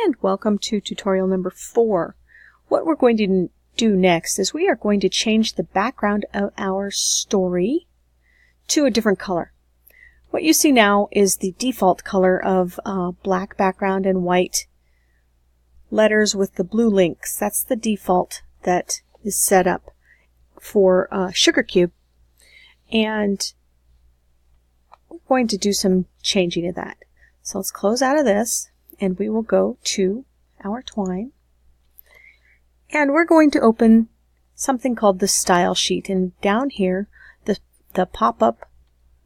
And welcome to tutorial number 4. What we're going to do next is we are going to change the background of our story to a different color. What you see now is the default color of black background and white letters with the blue links. That's the default that is set up for SugarCube. And we're going to do some changing of that. So let's close out of this. And we will go to our Twine, and we're going to open something called the style sheet, and down here the pop-up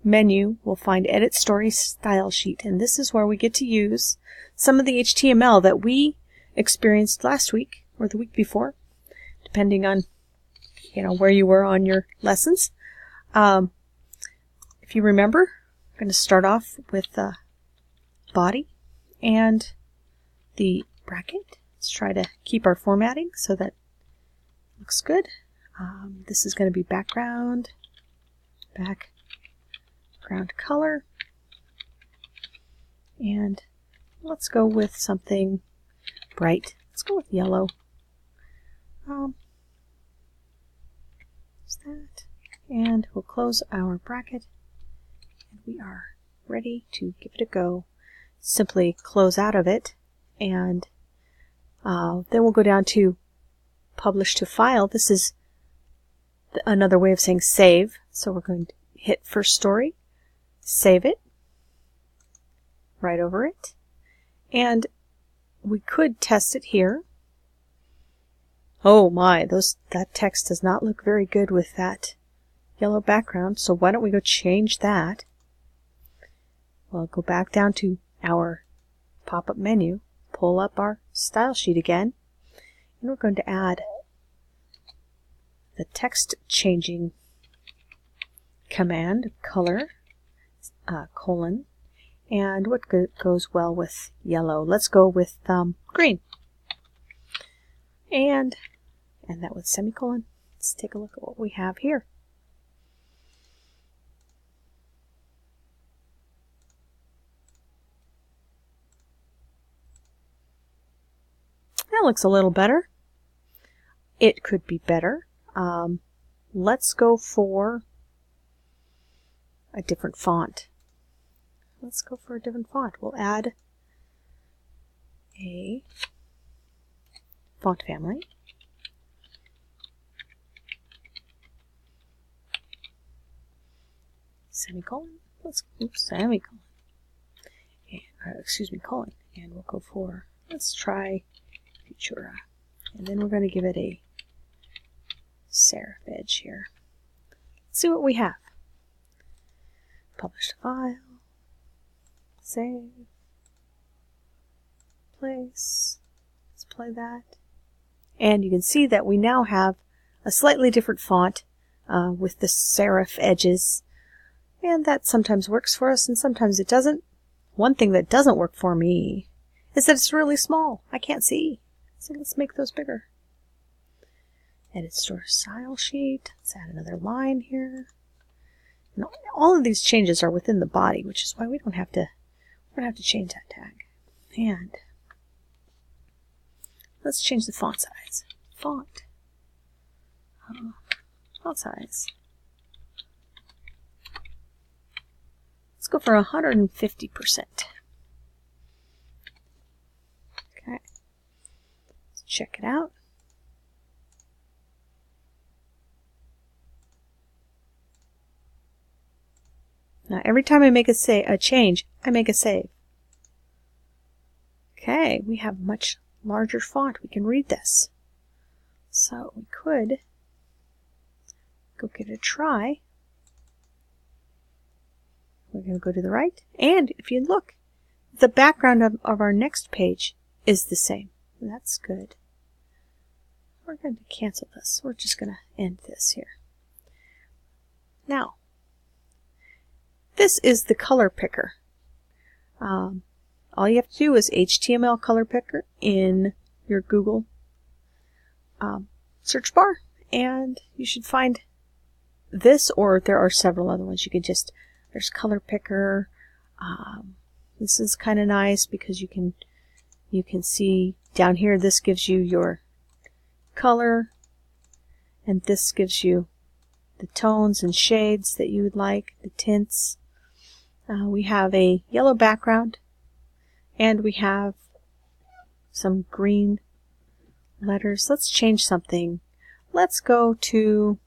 menu will find Edit Story Style Sheet, and this is where we get to use some of the HTML that we experienced last week or the week before, depending on where you were on your lessons. If you remember, I'm going to start off with the body and the bracket. Let's try to keep our formatting so that looks good. This is going to be background color, and let's go with something bright. Let's go with yellow. There's that, and we'll close our bracket, and we are ready to give it a go. Simply close out of it, and then we'll go down to publish to file. This is another way of saying save. So we're going to hit first story, save it, right over it, and we could test it here. Oh my, that text does not look very good with that yellow background, so why don't we go change that? We'll go back down to our pop-up menu, pull up our style sheet again, and we're going to add the text changing command, color, colon, and what goes well with yellow. Let's go with green, and that with semicolon. Let's take a look at what we have here. That looks a little better. It could be better. Let's go for a different font. We'll add a font family. Semicolon. Semicolon. And, colon. And we'll go for, let's try Futura. And then we're going to give it a serif edge here. Let's see what we have. Publish to file, save, place, let's play that. And you can see that we now have a slightly different font with the serif edges, and that sometimes works for us and sometimes it doesn't. One thing that doesn't work for me is that it's really small. I can't see. So let's make those bigger. Edit Story Style Sheet. Let's add another line here. And all of these changes are within the body, which is why we don't have to change that tag. And let's change the font size. Font size. Let's go for 150%. Okay. Let's check it out. Now, every time I make a change, I make a save. Okay, we have much larger font. We can read this. So we could go give it a try. We're going to go to the right. And if you look, the background of our next page is the same. That's good. We're going to cancel this. We're just going to end this here. Now, this is the color picker. All you have to do is HTML color picker in your Google search bar, and you should find this, or there are several other ones. You can just, there's color picker. This is kind of nice because you can You can see down here, this gives you your color, and this gives you the tones and shades that you would like, the tints. We have a yellow background, and we have some green letters. Let's change something. Let's go to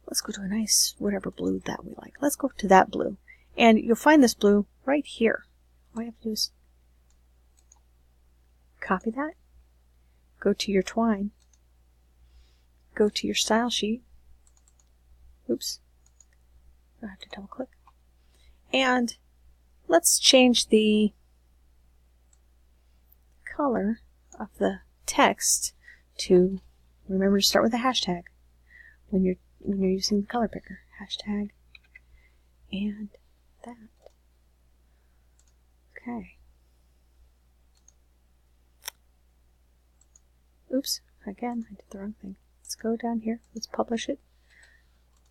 a nice whatever blue that we like. Let's go to that blue. And you'll find this blue right here. All you have to do is copy that, go to your Twine, go to your style sheet. Oops. I have to double click. And let's change the color of the text to, remember to start with a hashtag when you're using the color picker. Hashtag and that. Okay. Oops, again, I did the wrong thing. Let's go down here. Let's publish it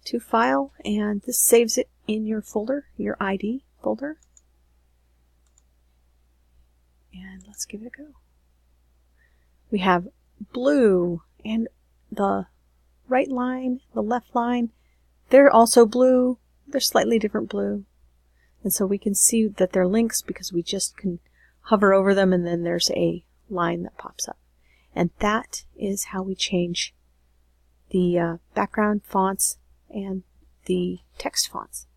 to File, and this saves it in your folder, your ID folder. And let's give it a go. We have blue, and the right line, the left line, they're also blue. They're slightly different blue. And so we can see that they're links because we just can hover over them, and then there's a line that pops up. And that is how we change the background fonts and the text fonts.